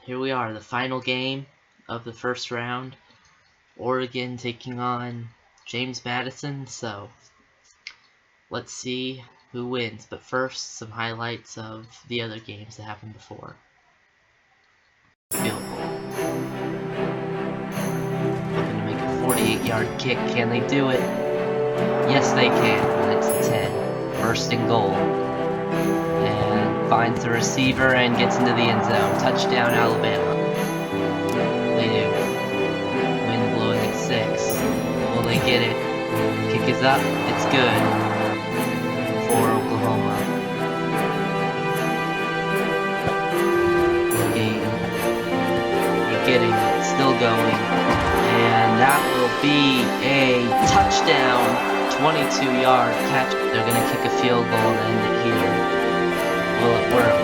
here we are, the final game of the first round. Oregon taking on James Maddison, so let's see who wins. But first, some highlights of the other games that happened before. Field goal. Looking to make a 48-yard kick. Can they do it? Yes, they can. And it's a 10. First and goal. And finds the receiver and gets into the end zone. Touchdown, Alabama. They do. Wind blowing at 6. Will they get it? Kick is up. It's good. For Oklahoma. Looking. You're getting it. Still going. And that will be a touchdown. 22-yard catch. They're going to kick a field goal and end it here. Will it work?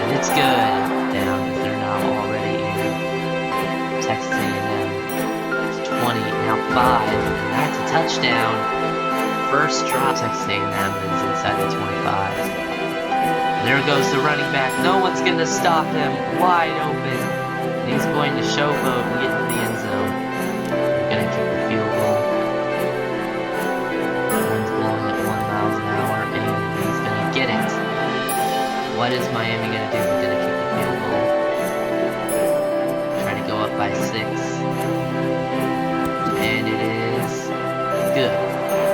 And it's good. Down if they're not already in Texas A&M. It's 20, now 5. And that's a touchdown. First drop. Texas A&M is inside the 25. There goes the running back. No one's going to stop him. Wide open. And he's going to showboat and get into the end zone. They're going to kick the field goal. Wind's blowing at 1 mile an hour, and he's going to get it. What is Miami going to do? They're going to kick the field goal. Try to go up by 6. And it is good.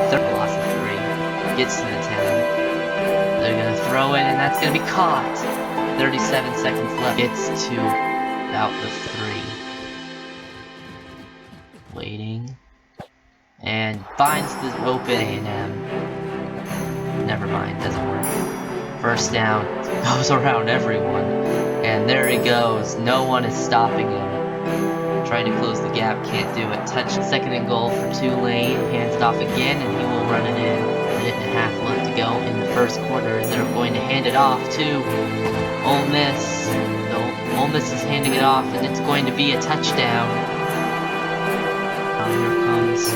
Third loss of 3. Gets to the 10. They're going to throw it, and that's going to be caught. 37 seconds left. Gets to about the 3. Waiting. And finds the open A&M. Never mind, doesn't work. First down. Goes around everyone. And there he goes. No one is stopping him. Trying to close the gap, can't do it. Touch, second and goal for Tulane. Hands it off again, and he will run it in. Minute and a half left to go in the first quarter, and they're going to hand it off to Ole Miss. Ole Miss is handing it off, and it's going to be a touchdown. Here comes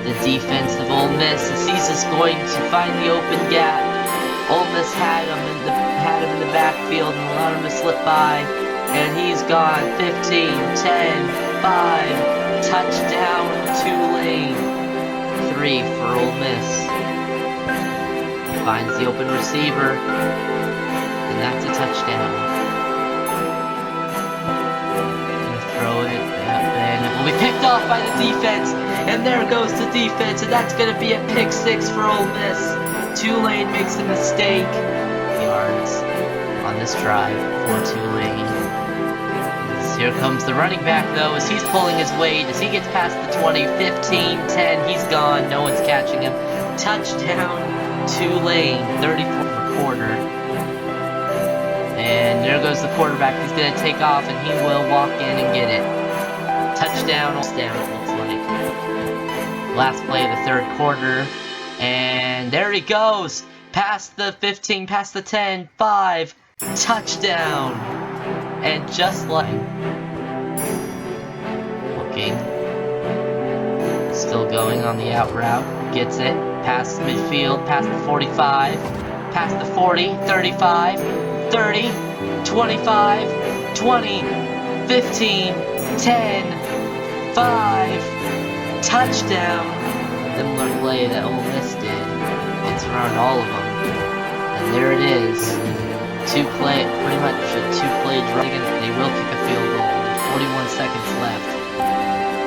the defense of Ole Miss. He's just going to find the open gap. Ole Miss had him in the backfield and allowed him to slip by. And he's gone. 15, 10, 5. Touchdown, Tulane. 3 for Ole Miss. Finds the open receiver. And that's a touchdown. Gonna throw it. And it will be picked off by the defense. And there goes the defense. And that's gonna be a pick 6 for Ole Miss. Tulane makes a mistake. Yards on this drive for Tulane. Here comes the running back, though, as he's pulling his weight, as he gets past the 20, 15, 10, he's gone, no one's catching him. Touchdown, Tulane, 34th quarter. And there goes the quarterback, he's going to take off, and he will walk in and get it. Touchdown, it looks like. Last play of the third quarter, and there he goes, past the 15, past the 10, 5, touchdown. And just like looking, still going on the out route, gets it, past midfield, past the 45, past the 40, 35, 30, 25, 20, 15, 10, 5, touchdown. Similar play that Ole Miss did. It's around all of them. And there it is. Pretty much a two-play drive. They will kick a field goal. There's 41 seconds left.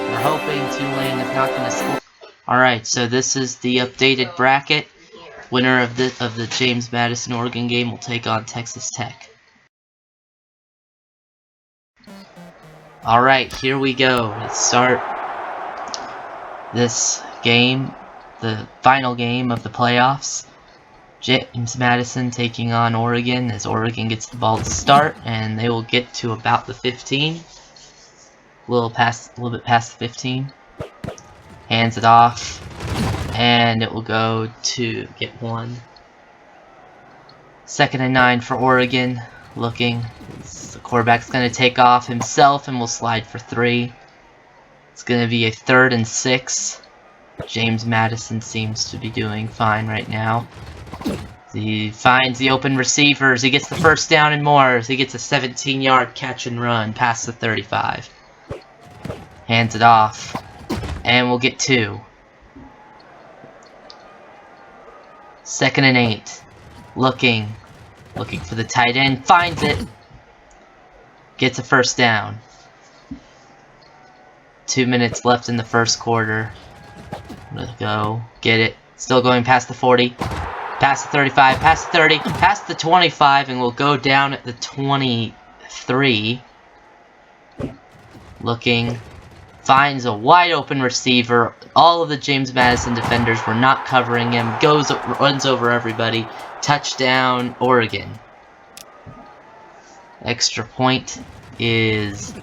We're hoping Tulane is not going to score. Alright, so this is the updated bracket. Winner of the James Maddison Oregon game will take on Texas Tech. Alright, here we go. Let's start this game, the final game of the playoffs. James Maddison taking on Oregon as Oregon gets the ball to start, and they will get to about the 15. A little bit past the 15. Hands it off, and it will go to get 1. 2nd and 9 for Oregon. Looking, the quarterback's going to take off himself and will slide for 3. It's going to be a 3rd and 6. James Maddison seems to be doing fine right now. He finds the open receivers. He gets the first down and more. He gets a 17-yard catch and run past the 35. Hands it off. And we'll get 2. 2nd and 8. Looking for the tight end. Finds it. Gets a first down. 2 minutes left in the first quarter. Let's go. Get it. Still going past the 40. Past the 35. Past the 30. Past the 25. And we'll go down at the 23. Looking. Finds a wide open receiver. All of the James Maddison defenders were not covering him. Runs over everybody. Touchdown, Oregon. Extra point is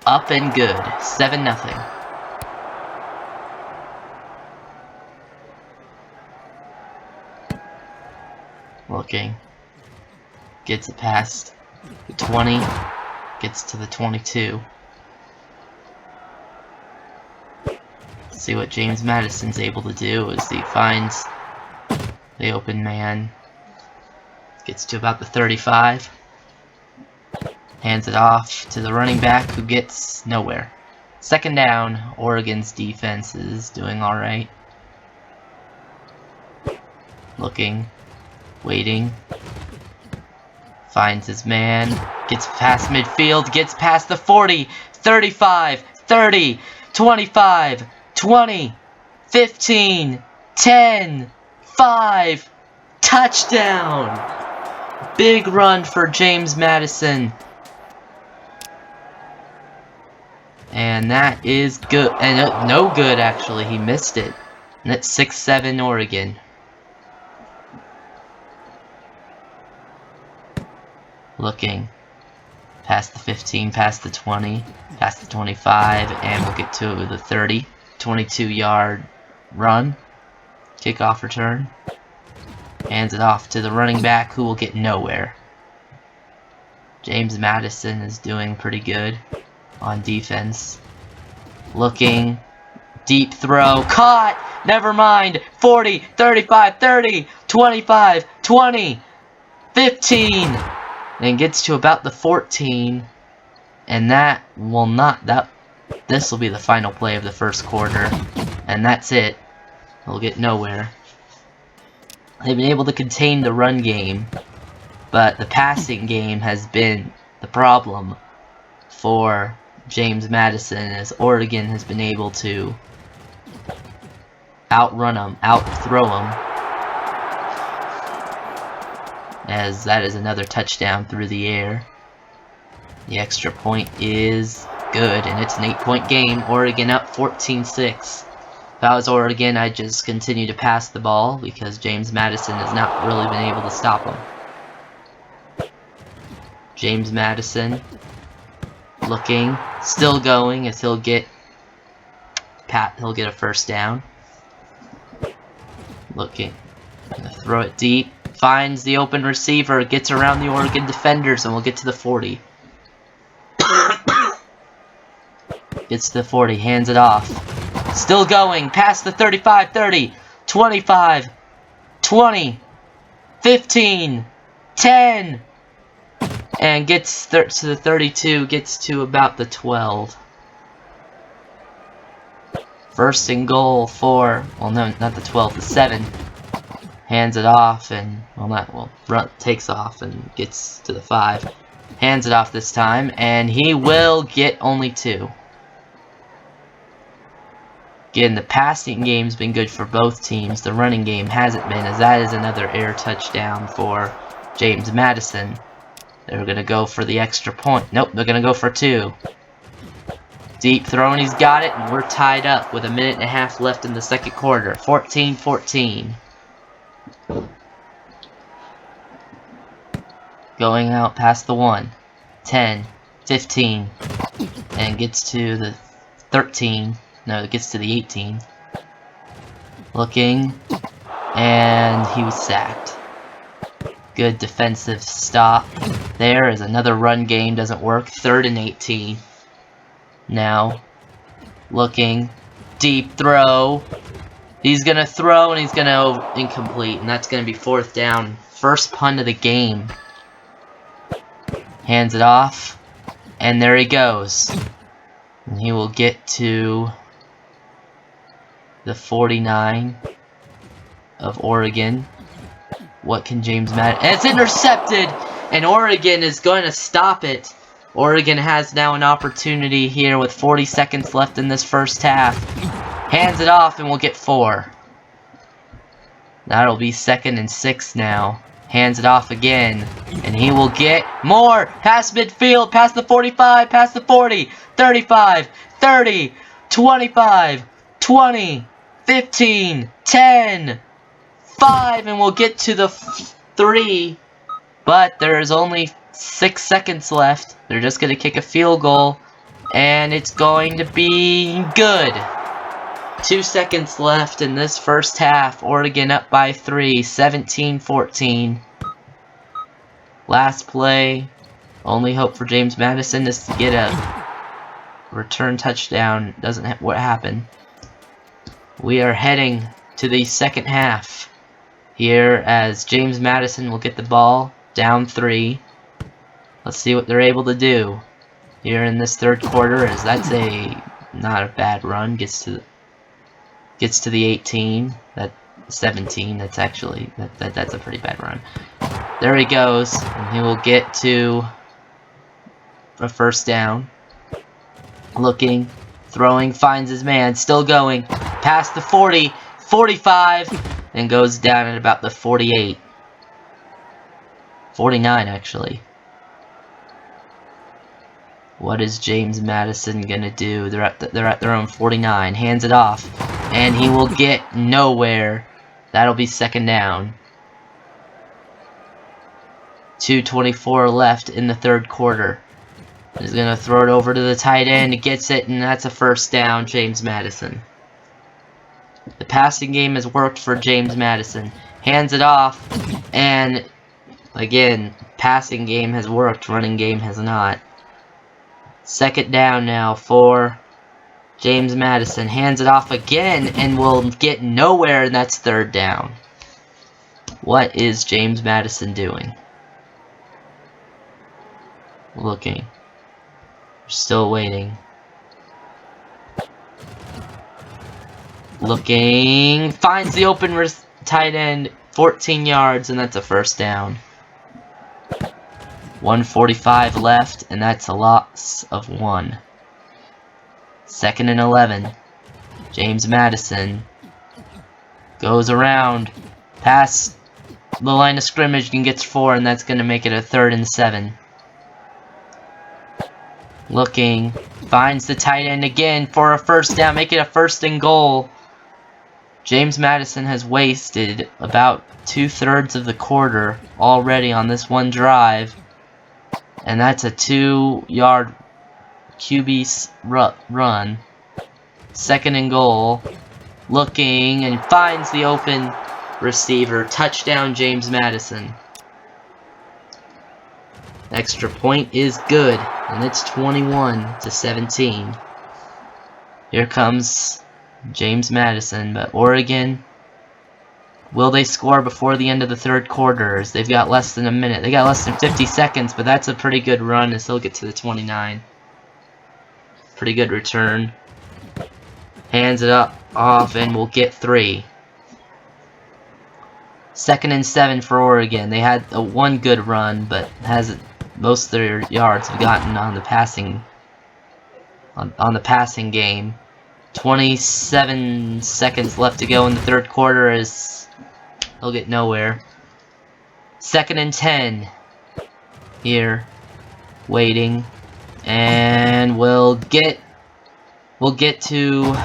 up and good. 7-0. Looking. Gets it past the 20. Gets to the 22. See what James Maddison's able to do as he finds the open man. Gets to about the 35. Hands it off to the running back who gets nowhere. 2nd down. Oregon's defense is doing alright. Looking. Waiting. Finds his man. Gets past midfield. Gets past the 40. 35. 30. 25. 20, 15, 10, 5, touchdown! Big run for James Maddison. And that is good. And no good, actually. He missed it. And it's 6-7 Oregon. Looking. Past the 15, past the 20, past the 25, and we'll get to the 30. 22-yard run. Kickoff return. Hands it off to the running back who will get nowhere. James Maddison is doing pretty good on defense. Looking. Deep throw. Caught! Never mind. 40, 35, 30, 25, 20, 15. And gets to about the 14. And that will not... This will be the final play of the first quarter, and that's it. We'll get nowhere. They've been able to contain the run game, but the passing game has been the problem for James Maddison, as Oregon has been able to outrun them, outthrow them, as that is another touchdown through the air. The extra point is good, and it's an 8-point game. Oregon up 14-6. If I was Oregon, I'd just continue to pass the ball because James Maddison has not really been able to stop him. James Maddison looking, still going as he'll get a first down. Looking, gonna throw it deep, finds the open receiver, gets around the Oregon defenders, and we'll get to the 40. Gets to the 40, hands it off. Still going, past the 35, 30, 25, 20, 15, 10, and gets to the 32, gets to about the 12. First and goal for, well, no, not the 12, the 7. Hands it off, and, takes off and gets to the 5. Hands it off this time, and he will get only 2. Again, the passing game's been good for both teams. The running game hasn't been, as that is another air touchdown for James Maddison. They're going to go for the extra point. Nope, they're going to go for 2. Deep throw, and he's got it, and we're tied up with 1.5 minutes left in the second quarter. 14-14. Going out past the 1. 10, 15, and gets to the 13. No, it gets to the 18. Looking, and he was sacked. Good defensive stop there as another run game doesn't work. 3rd and 18. Now, looking, deep throw, He's gonna throw and he's gonna incomplete, and that's gonna be 4th down. First punt of the game. Hands it off, and there he goes. And he will get to the 49 of Oregon. What can James Maddison? It's intercepted, and Oregon is going to stop it. Oregon has now an opportunity here with 40 seconds left in this first half. Hands it off, and we'll get 4. That'll be 2nd and 6 now. Hands it off again, and he will get more. Past midfield, past the 45, past the 40, 35, 30, 25, 20, 15, 10, 5, and we'll get to the 3. But there is only 6 seconds left. They're just going to kick a field goal, and it's going to be good. 2 seconds left in this first half. Oregon up by 3, 17-14. Last play. Only hope for James Maddison is to get a return touchdown. Doesn't what happened. We are heading to the second half here as James Maddison will get the ball down 3. Let's see what they're able to do here in this third quarter. As that's not a bad run. Gets to the 18. That 17. That's actually that's a pretty bad run. There he goes, and he will get to a 1st down. Looking, throwing, finds his man, still going, past the 40, 45, and goes down at about the 48. 49, actually. What is James Maddison gonna do? They're at their own 49. Hands it off, and he will get nowhere. That'll be 2nd down. 2:24 left in the third quarter. He's gonna throw it over to the tight end. He gets it, and that's a 1st down. James Maddison. The passing game has worked for James Maddison. Hands it off, and again, passing game has worked. Running game has not. 2nd down now for James Maddison. Hands it off again, and will get nowhere, and that's 3rd down. What is James Maddison doing? Looking. Still waiting. Looking. Finds the open tight end. 14 yards, and that's a 1st down. 1:45 left, and that's a loss of 1. 2nd and 11. James Maddison goes around past the line of scrimmage and gets 4, and that's going to make it a 3rd and 7. Looking, finds the tight end again for a 1st down, make it a 1st and goal. James Maddison has wasted about 2/3 of the quarter already on this one drive, and that's a 2-yard QB run. 2nd and goal. Looking, and finds the open receiver. Touchdown, James Maddison. Extra point is good, and it's 21-17. Here comes James Maddison, but Oregon, will they score before the end of the third quarter? As they've got less than a minute. They got less than 50 seconds, but that's a pretty good run as he'll get to the 29. Pretty good return. Hands it off, and will get 3. 2nd and 7 for Oregon. They had one good run, but most of their yards have gotten on the passing game. 27 seconds left to go in the third quarter as they'll get nowhere. 2nd and 10 here, waiting, and we'll get to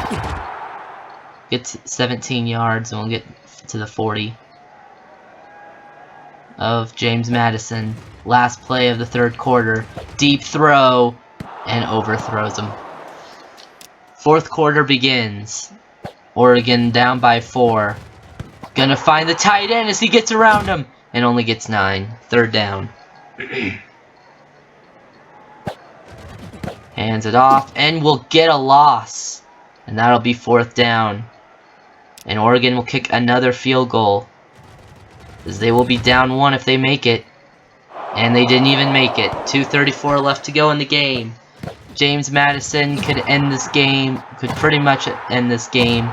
17 yards, and we'll get to the 40 of James Maddison. Last play of the third quarter. Deep throw, and overthrows him. Fourth quarter begins. Oregon down by 4. Gonna find the tight end as he gets around him, and only gets 9. 3rd down. Hands it off, and will get a loss. And that'll be 4th down. And Oregon will kick another field goal, as they will be down 1 if they make it. And they didn't even make it. 2:34 left to go in the game. James Maddison could end this game, could pretty much end this game,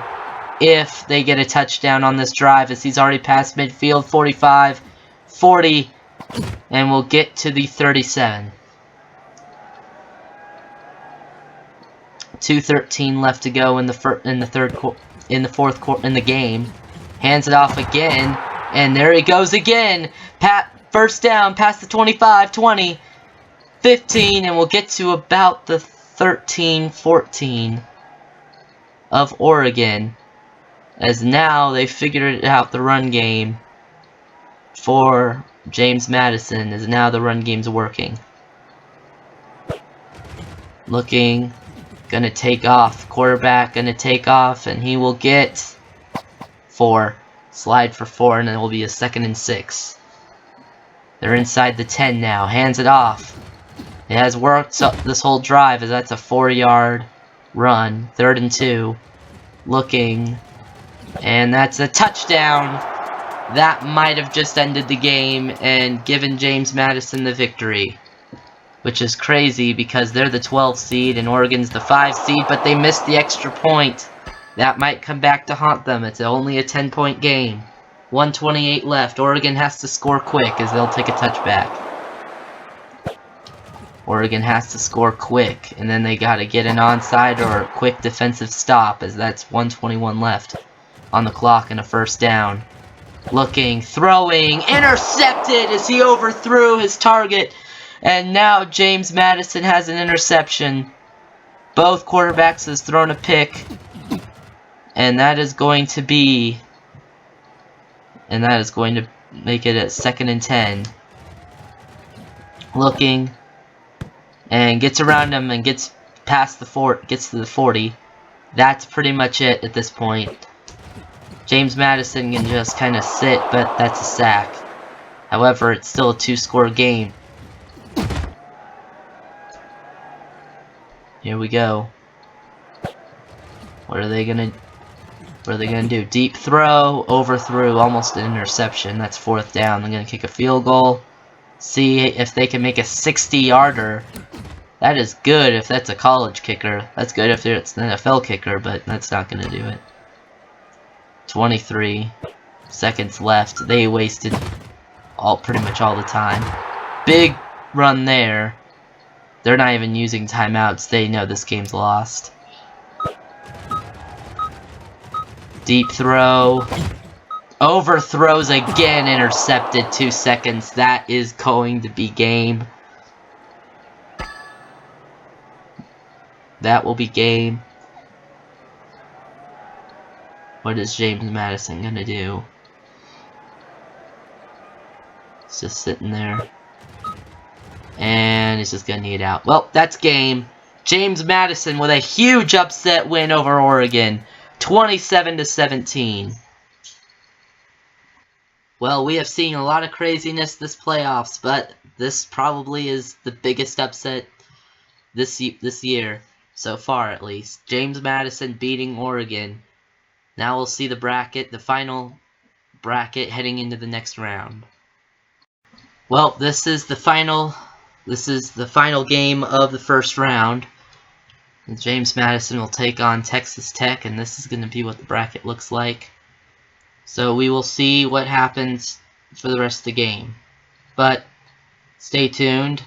if they get a touchdown on this drive, as he's already passed midfield. 45, 40, and we'll get to the 37. 2:13 left to go in the fourth game. Hands it off again, and there he goes again. First down past the 25, 20, 15, and we'll get to about the 13, 14 of Oregon, as now they figured out the run game for James Maddison, as now the run game's working. Looking, gonna take off, quarterback gonna take off, and he will get 4, slide for 4, and it will be a 2nd and 6. They're inside the 10 now, hands it off. It has worked this whole drive, as that's a 4-yard run. 3rd and 2. Looking, and that's a touchdown. That might have just ended the game and given James Maddison the victory, which is crazy because they're the 12th seed and Oregon's the 5 seed, but they missed the extra point. That might come back to haunt them. It's only a 10-point game. 1:28 left. Oregon has to score quick, as they'll take a touchback. Oregon has to score quick, and then they gotta get an onside or a quick defensive stop, as that's 1:21 left on the clock and a first down. Looking, throwing, intercepted as he overthrew his target. And now James Maddison has an interception. Both quarterbacks has thrown a pick. And that is going to make it a 2nd and 10. Looking, and gets around him and gets past gets to the 40. That's pretty much it at this point. James Maddison can just kind of sit, but that's a sack. However, it's still a 2-score game. Here we go. What are they gonna do? Deep throw, overthrew, almost an interception. That's 4th down. They're gonna kick a field goal. See if they can make a 60-yarder. That is good if that's a college kicker. That's good if it's an NFL kicker, but that's not gonna do it. 23 seconds left. They wasted pretty much all the time. Big run there. They're not even using timeouts. They know this game's lost. Deep throw. Overthrows again, intercepted. 2 seconds. That is going to be game. That will be game. What is James Maddison gonna do? He's just sitting there. And he's just gonna knee it out. Well, that's game. James Maddison with a huge upset win over Oregon. 27-17. Well, we have seen a lot of craziness this playoffs, but this probably is the biggest upset this year, so far at least. James Maddison beating Oregon. Now we'll see the final bracket heading into the next round. Well, this is the final game of the first round. And James Maddison will take on Texas Tech, and this is going to be what the bracket looks like. So we will see what happens for the rest of the game. But stay tuned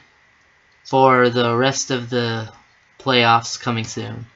for the rest of the playoffs coming soon.